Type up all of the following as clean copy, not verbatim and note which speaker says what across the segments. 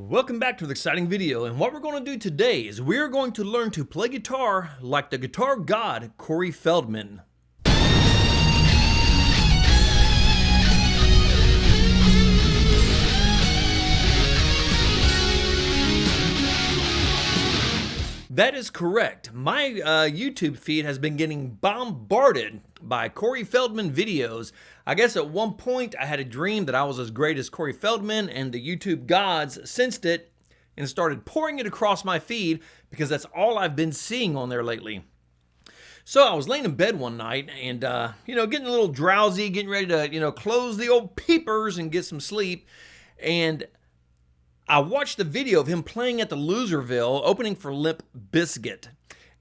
Speaker 1: Welcome back to the exciting video, and what we're going to do today is we're going to learn to play guitar like the guitar god Cory Feldman. That is correct. My YouTube feed has been getting bombarded by Cory Feldman videos. I guess at one point I had a dream that I was as great as Cory Feldman, and the YouTube gods sensed it and started pouring it across my feed because that's all I've been seeing on there lately. So I was laying in bed one night and, getting a little drowsy, getting ready to, close the old peepers and get some sleep. And I watched the video of him playing at the Loserville, opening for Limp Bizkit,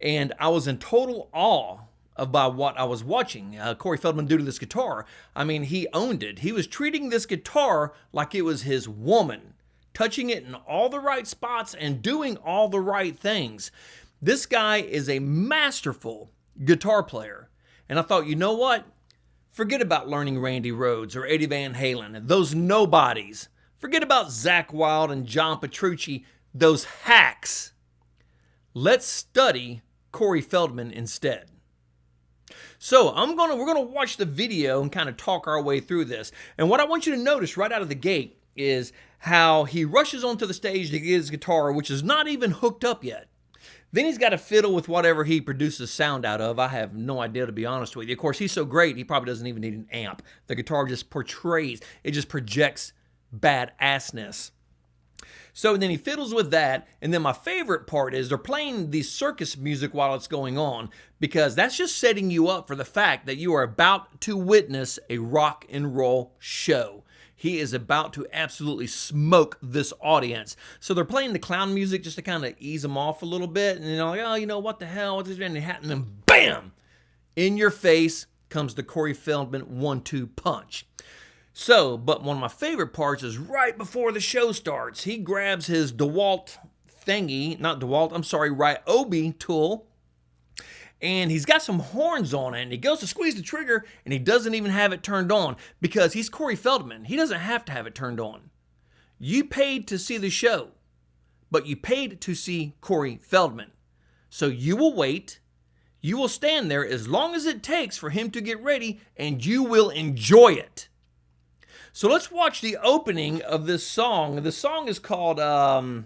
Speaker 1: and I was in total awe about what I was watching Cory Feldman do to this guitar. I mean, he owned it. He was treating this guitar like it was his woman, touching it in all the right spots and doing all the right things. This guy is a masterful guitar player, and I thought, you know what? Forget about learning Randy Rhoads or Eddie Van Halen, those nobodies. Forget about Zakk Wylde and John Petrucci, those hacks. Let's study Cory Feldman instead. So we're gonna watch the video and kind of talk our way through this. And what I want you to notice right out of the gate is how he rushes onto the stage to get his guitar, which is not even hooked up yet. Then he's got to fiddle with whatever he produces sound out of. I have no idea, to be honest with you. Of course, he's so great, he probably doesn't even need an amp. The guitar just projects badassness. So then he fiddles with that, and then my favorite part is they're playing the circus music while it's going on, because that's just setting you up for the fact that you are about to witness a rock and roll show. He is about to absolutely smoke this audience. So they're playing the clown music just to kind of ease them off a little bit, and they're like, oh, what the hell, what's this happening? And then bam! In your face comes the Cory Feldman 1-2 punch. So, but one of my favorite parts is right before the show starts. He grabs his Ryobi tool, and he's got some horns on it, and he goes to squeeze the trigger, and he doesn't even have it turned on because he's Cory Feldman. He doesn't have to have it turned on. You paid to see the show, but you paid to see Cory Feldman. So you will wait. You will stand there as long as it takes for him to get ready, and you will enjoy it. So let's watch the opening of this song. The song is called, I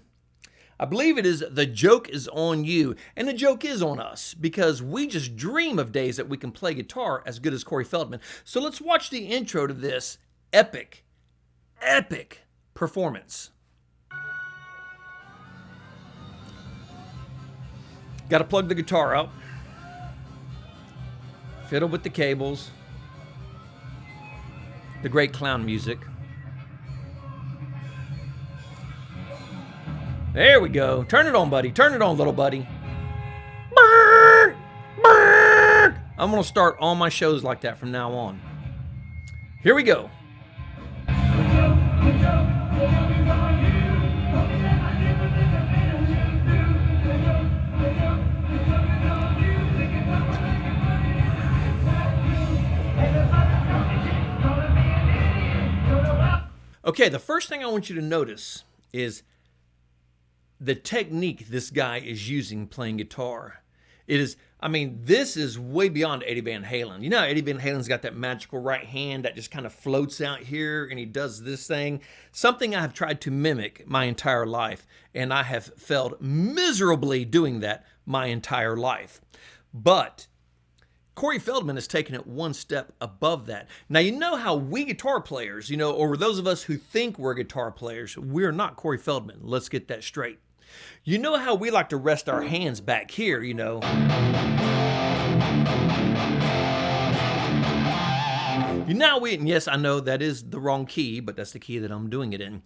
Speaker 1: believe it is The Joke Is On You. And the joke is on us because we just dream of days that we can play guitar as good as Cory Feldman. So let's watch the intro to this epic performance. Got to plug the guitar up. Fiddle with the cables. The great clown music. There we go. Turn it on, buddy. Turn it on, little buddy. I'm going to start all my shows like that from now on. Here we go. Okay, the first thing I want you to notice is the technique this guy is using playing guitar. This is way beyond Eddie Van Halen. You know how Eddie Van Halen's got that magical right hand that just kind of floats out here and he does this thing? Something I have tried to mimic my entire life, and I have failed miserably doing that my entire life. But Cory Feldman has taken it one step above that. Now, you know how we guitar players, or those of us who think we're guitar players, we're not Cory Feldman. Let's get that straight. You know how we like to rest our hands back here, and yes, I know that is the wrong key, but that's the key that I'm doing it in,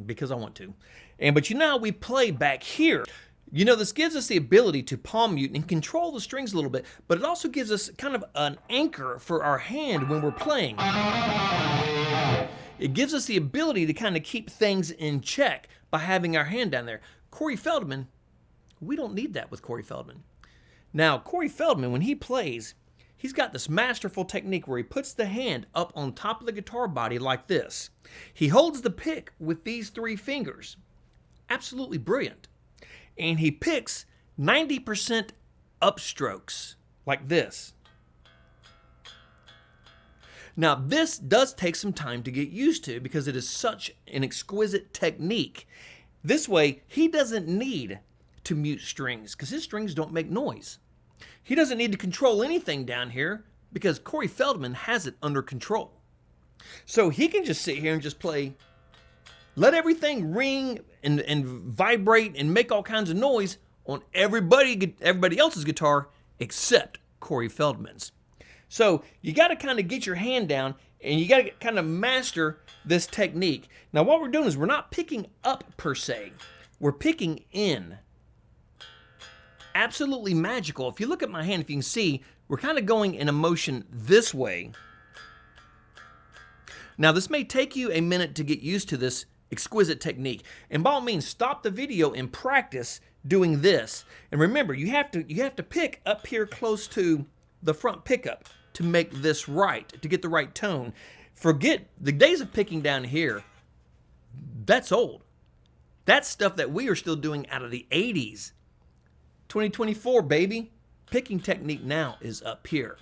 Speaker 1: because I want to. But you know how we play back here. This gives us the ability to palm mute and control the strings a little bit, but it also gives us kind of an anchor for our hand when we're playing. It gives us the ability to kind of keep things in check by having our hand down there. Cory Feldman, we don't need that with Cory Feldman. Now, Cory Feldman, when he plays, he's got this masterful technique where he puts the hand up on top of the guitar body like this. He holds the pick with these 3 fingers. Absolutely brilliant. And he picks 90% upstrokes like this. Now, this does take some time to get used to because it is such an exquisite technique. This way, he doesn't need to mute strings because his strings don't make noise. He doesn't need to control anything down here because Cory Feldman has it under control. So he can just sit here and just play, let everything ring and vibrate and make all kinds of noise on everybody else's guitar except Cory Feldman's. So you got to kind of get your hand down and you got to kind of master this technique. Now what we're doing is we're not picking up per se, we're picking in. Absolutely magical. If you look at my hand, if you can see, we're kind of going in a motion this way. Now this may take you a minute to get used to this exquisite technique. And by all means, stop the video and practice doing this. And remember, you have to pick up here close to the front pickup to make this right, to get the right tone. Forget the days of picking down here. That's old. That's stuff that we are still doing out of the 80s. 2024, baby. Picking technique now is up here.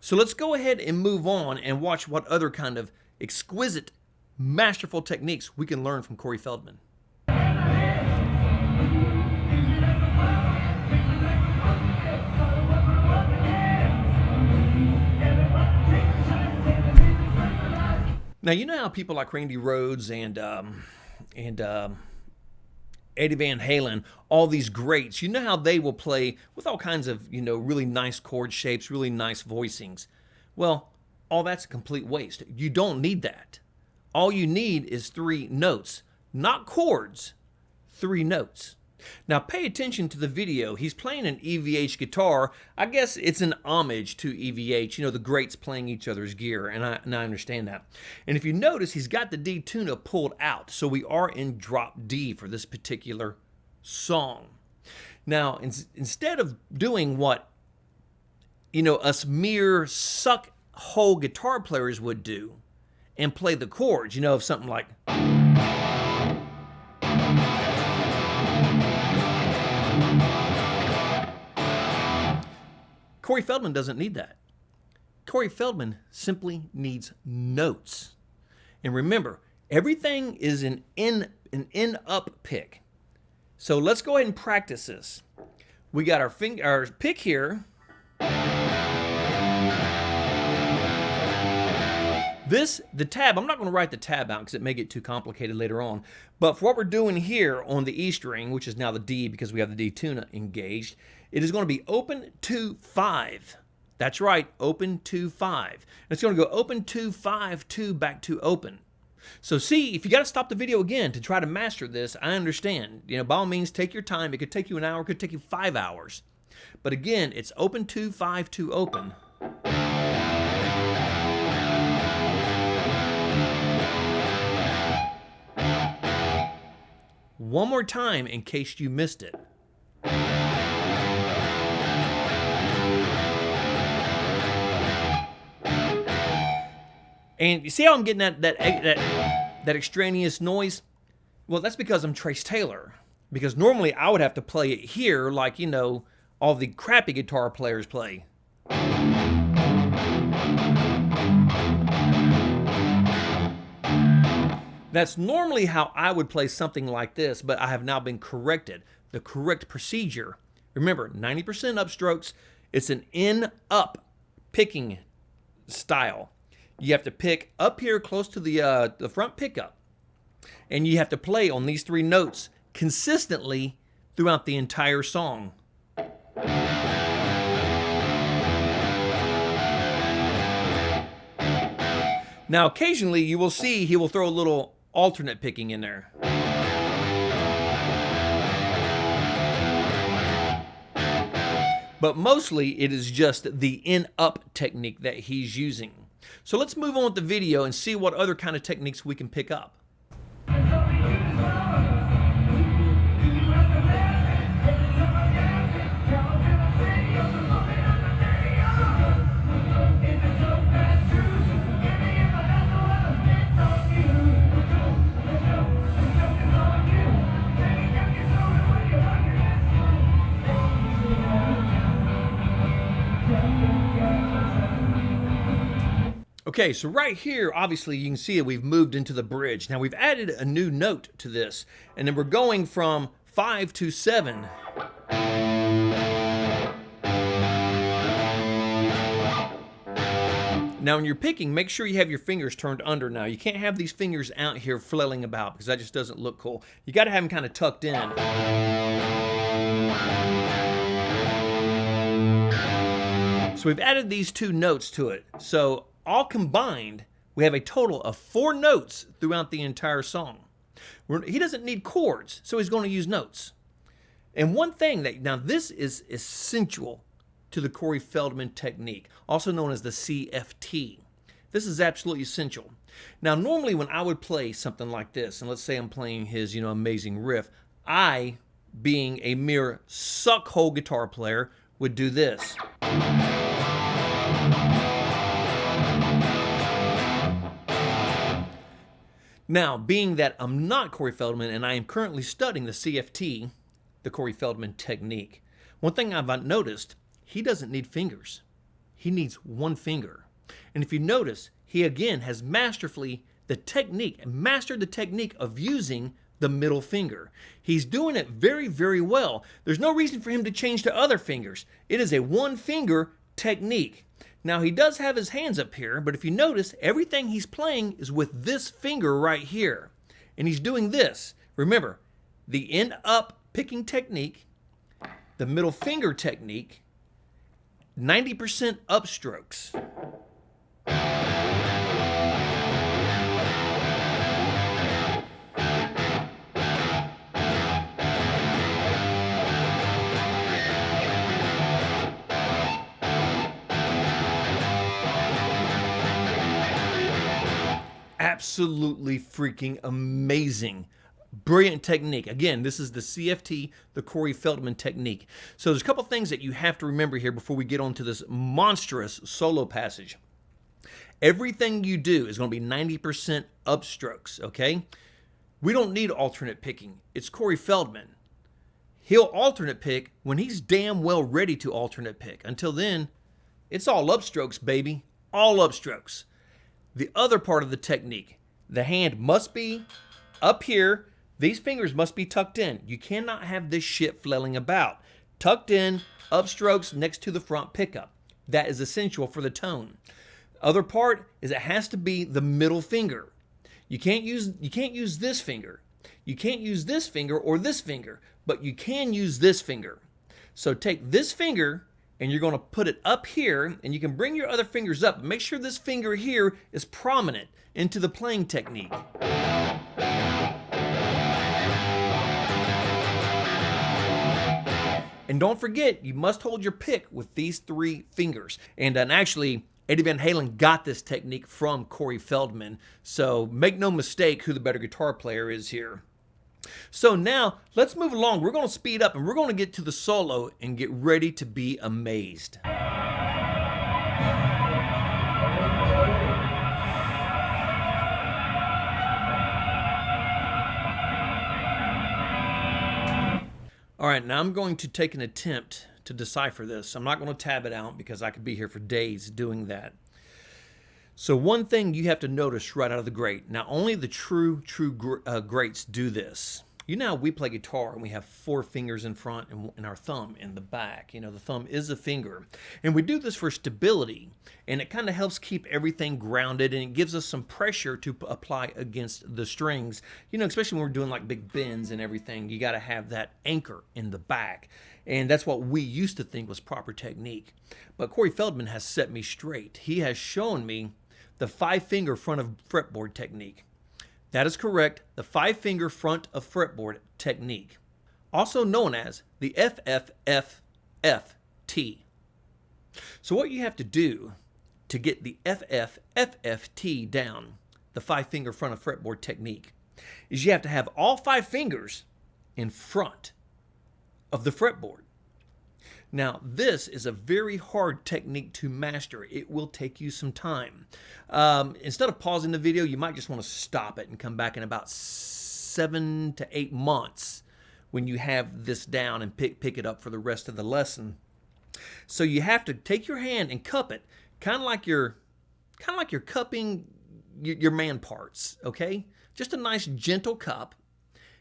Speaker 1: So let's go ahead and move on and watch what other kind of exquisite, masterful techniques we can learn from Cory Feldman. Now, you know how people like Randy Rhoads and Eddie Van Halen, all these greats, you know how they will play with all kinds of, really nice chord shapes, really nice voicings. Well, all that's a complete waste. You don't need that. All you need is 3 notes, not chords, 3 notes. Now pay attention to the video. He's playing an EVH guitar. I guess it's an homage to EVH, the greats playing each other's gear, and I understand that. And if you notice, he's got the D tuner pulled out, so we are in drop D for this particular song. Now, instead of doing what, us mere suck-hole guitar players would do and play the chords, of something like... Cory Feldman doesn't need that. Cory Feldman simply needs notes. And remember, everything is an in-up pick. So let's go ahead and practice this. We got our pick here. The tab, I'm not going to write the tab out because it may get too complicated later on. But for what we're doing here on the E string, which is now the D because we have the D tuner engaged, it is going to be open 2 5. That's right, open 2 5. And it's going to go open 2 5 2 back to open. So see, if you got to stop the video again to try to master this, I understand. By all means, take your time. It could take you an hour, it could take you 5 hours. But again, it's open 2 5 2 open. One more time in case you missed it. And you see how I'm getting that extraneous noise? Well, that's because I'm Trace Taylor. Because normally I would have to play it here like, all the crappy guitar players play. That's normally how I would play something like this, but I have now been corrected. The correct procedure. Remember, 90% upstrokes. It's an in-up picking style. You have to pick up here close to the front pickup. And you have to play on these 3 notes consistently throughout the entire song. Now, occasionally you will see he will throw a little alternate picking in there. But mostly it is just the in-up technique that he's using. So let's move on with the video and see what other kind of techniques we can pick up. Okay, so right here, obviously you can see we've moved into the bridge. Now we've added a new note to this, and then we're going from 5 to 7. Now when you're picking, make sure you have your fingers turned under now. You can't have these fingers out here flailing about because that just doesn't look cool. You got to have them kind of tucked in. So we've added these two notes to it. So all combined, we have a total of 4 notes throughout the entire song. He doesn't need chords, so he's going to use notes. And one thing that, now this is essential to the Cory Feldman technique, also known as the CFT. This is absolutely essential. Now, normally when I would play something like this, and let's say I'm playing his, amazing riff, I, being a mere suckhole guitar player, would do this. Now, being that I'm not Cory Feldman and I am currently studying the CFT, the Cory Feldman technique, one thing I've noticed, he doesn't need fingers. He needs one finger. And if you notice, he again has mastered the technique of using the middle finger. He's doing it very, very well. There's no reason for him to change to other fingers. It is a one finger technique. Now he does have his hands up here, but if you notice, everything he's playing is with this finger right here. And he's doing this. Remember, the end up picking technique, the middle finger technique, 90% upstrokes. Absolutely freaking amazing. Brilliant technique. Again, this is the CFT, the Cory Feldman technique. So there's a couple things that you have to remember here before we get on to this monstrous solo passage. Everything you do is going to be 90% upstrokes, okay? We don't need alternate picking. It's Cory Feldman. He'll alternate pick when he's damn well ready to alternate pick. Until then, it's all upstrokes, baby. All upstrokes. The other part of the technique, the hand must be up here. These fingers must be tucked in. You cannot have this shit flailing about. Tucked in, upstrokes next to the front pickup. That is essential for the tone. Other part is it has to be the middle finger. You can't use this finger. You can't use this finger or this finger, but you can use this finger. So take this finger and you're going to put it up here, and you can bring your other fingers up. Make sure this finger here is prominent into the playing technique. And don't forget, you must hold your pick with these 3 fingers. And actually, Eddie Van Halen got this technique from Cory Feldman. So make no mistake who the better guitar player is here. So now, let's move along. We're going to speed up and we're going to get to the solo and get ready to be amazed. All right, now I'm going to take an attempt to decipher this. I'm not going to tab it out because I could be here for days doing that. So one thing you have to notice right out of the gate, now only the true greats do this. You know, we play guitar and we have 4 fingers in front and our thumb in the back. You know, the thumb is a finger. And we do this for stability. And it kind of helps keep everything grounded and it gives us some pressure to apply against the strings. You know, especially when we're doing like big bends and everything, you got to have that anchor in the back. And that's what we used to think was proper technique. But Cory Feldman has set me straight. He has shown me the 5-finger front of fretboard technique. That is correct, the 5-finger front of fretboard technique, also known as the FFFFT. So what you have to do to get the FFFFT down, the 5-finger front of fretboard technique, is you have to have all 5 fingers in front of the fretboard. Now, this is a very hard technique to master. It will take you some time. Instead of pausing the video, you might just want to stop it and come back in about 7 to 8 months when you have this down and pick it up for the rest of the lesson. So you have to take your hand and cup it, kind of like you're kind of like you're cupping your man parts, okay? Just a nice gentle cup,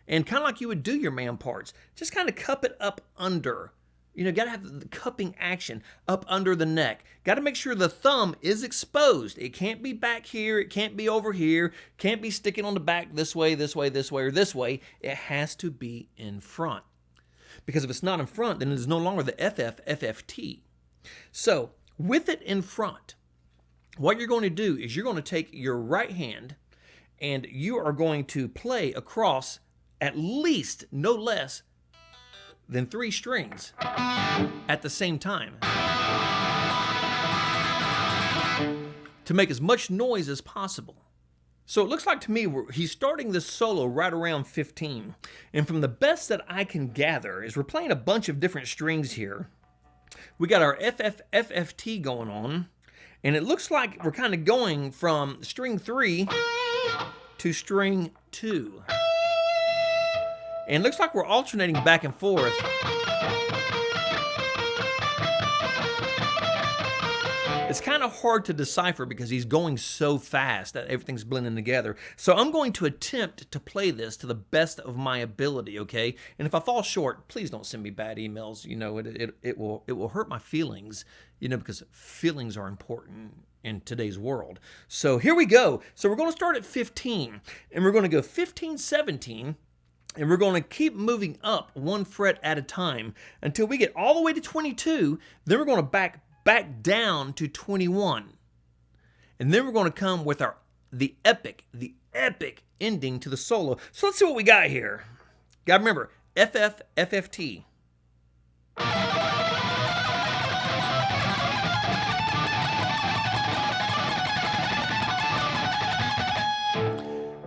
Speaker 1: and kind of like you would do your man parts. Just kind of cup it up under. You know, got to have the cupping action up under the neck. Got to make sure the thumb is exposed. It can't be back here. It can't be over here. Can't be sticking on the back this way, this way, this way, or this way. It has to be in front. Because if it's not in front, then it's no longer the FFT. So, with it in front, what you're going to do is you're going to take your right hand and you are going to play across at least no less than 3 strings at the same time to make as much noise as possible. So it looks like to me he's starting this solo right around 15. And from the best that I can gather is we're playing a bunch of different strings here. We got our FFT going on, and it looks like we're kind of going from string 3 to string 2. And it looks like we're alternating back and forth. It's kind of hard to decipher because he's going so fast that everything's blending together. So I'm going to attempt to play this to the best of my ability, okay? And if I fall short, please don't send me bad emails. You know, it will hurt my feelings, you know, because feelings are important in today's world. So here we go. So we're going to start at 15, and we're going to go 15, 17, and we're going to keep moving up 1 fret at a time until we get all the way to 22. Then we're going to back down to 21. And then we're going to come with the epic ending to the solo. So let's see what we got here. Gotta remember, FFT.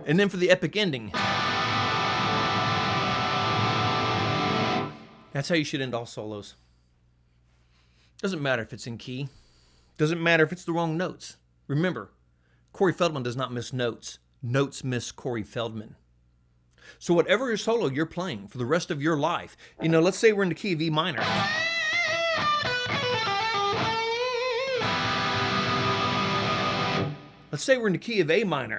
Speaker 1: And then for the epic ending. That's how you should end all solos. Doesn't matter if it's in key. Doesn't matter if it's the wrong notes. Remember, Cory Feldman does not miss notes. Notes miss Cory Feldman. So whatever your solo you're playing for the rest of your life, you know, let's say we're in the key of E minor. Let's say we're in the key of A minor.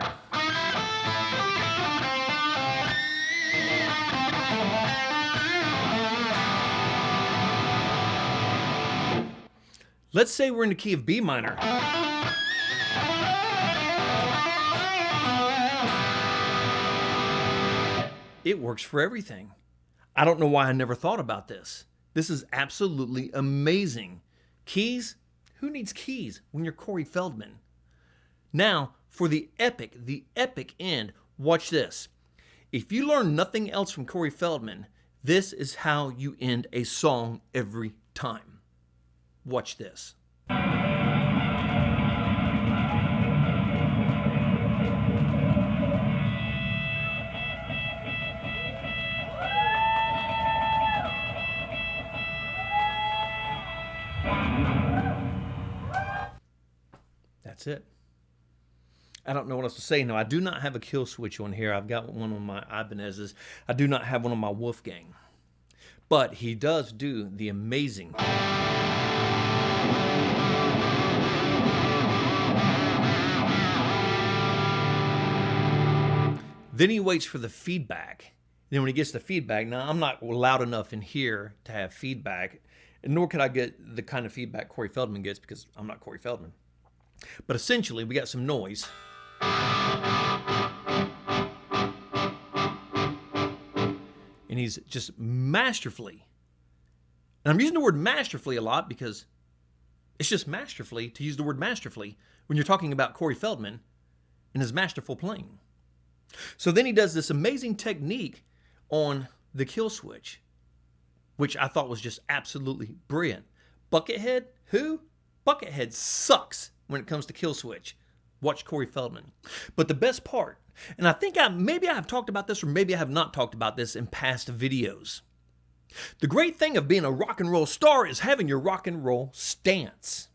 Speaker 1: Let's say we're in the key of B minor. It works for everything. I don't know why I never thought about this. This is absolutely amazing. Keys? Who needs keys when you're Cory Feldman? Now, for the epic end, watch this. If you learn nothing else from Cory Feldman, this is how you end a song every time. Watch this. That's it. I don't know what else to say. No, I do not have a kill switch on here. I've got one on my Ibanez's. I do not have one on my Wolfgang. But he does do the amazing. Then he waits for the feedback. Then when he gets the feedback, now I'm not loud enough in here to have feedback, and nor could I get the kind of feedback Cory Feldman gets because I'm not Cory Feldman. But essentially, we got some noise. And he's just masterfully, and I'm using the word masterfully a lot because it's just masterfully to use the word masterfully when you're talking about Cory Feldman and his masterful playing. So then he does this amazing technique on the kill switch, which I thought was just absolutely brilliant. Buckethead? Who? Buckethead sucks when it comes to kill switch. Watch Cory Feldman. But the best part, and I think maybe I have talked about this or maybe I have not talked about this in past videos. The great thing of being a rock and roll star is having your rock and roll stance.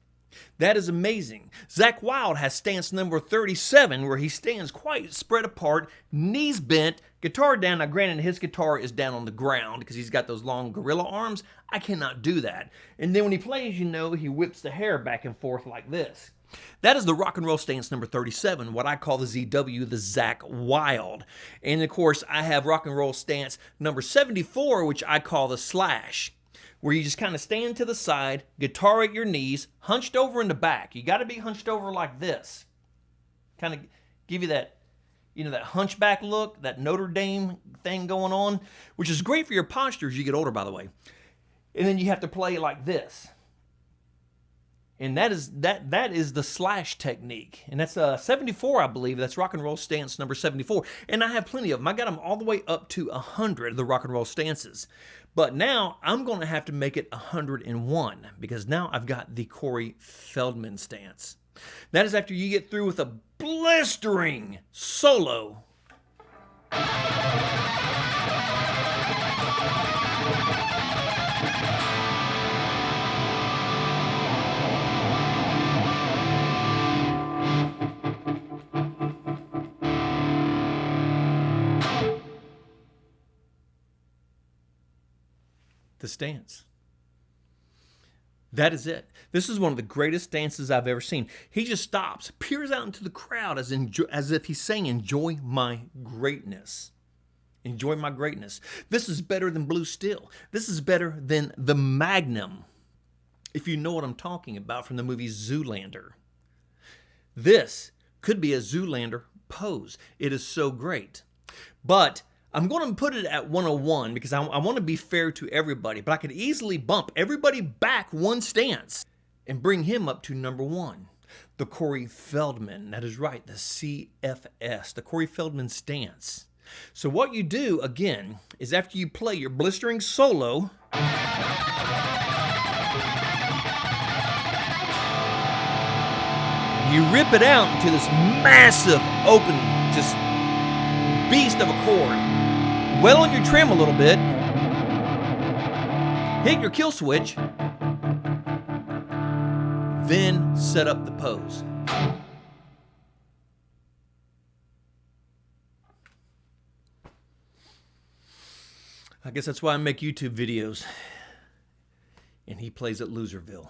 Speaker 1: That is amazing. Zakk Wylde has stance number 37, where he stands quite spread apart, knees bent, guitar down. Now, granted, his guitar is down on the ground because he's got those long gorilla arms. I cannot do that. And then when he plays, you know, he whips the hair back and forth like this. That is the rock and roll stance number 37, what I call the ZW, the Zach Wild. And of course, I have rock and roll stance number 74, which I call the Slash, where you just kind of stand to the side, guitar at your knees, hunched over in the back. You got to be hunched over like this. Kind of give you that, that hunchback look, that Notre Dame thing going on, which is great for your posture as you get older, by the way. And then you have to play like this. And that is the Slash technique. And that's 74, I believe. That's rock and roll stance number 74. And I have plenty of them. I got them all the way up to 100, the rock and roll stances. But now I'm going to have to make it 101 because now I've got the Cory Feldman stance. That is after you get through with a blistering solo. The stance. That is it. This is one of the greatest stances I've ever seen. He just stops, peers out into the crowd as if he's saying, enjoy my greatness. Enjoy my greatness. This is better than Blue Steel. This is better than the Magnum, if you know what I'm talking about from the movie Zoolander. This could be a Zoolander pose. It is so great. But I'm going to put it at 101 because I want to be fair to everybody, but I could easily bump everybody back one stance and bring him up to number 1. The Cory Feldman, that is right, the CFS, the Cory Feldman stance. So what you do, again, is after you play your blistering solo, you rip it out into this massive, open, just beast of a chord. Well on your trim a little bit. Hit your kill switch. Then set up the pose. I guess that's why I make YouTube videos. And he plays at Loserville.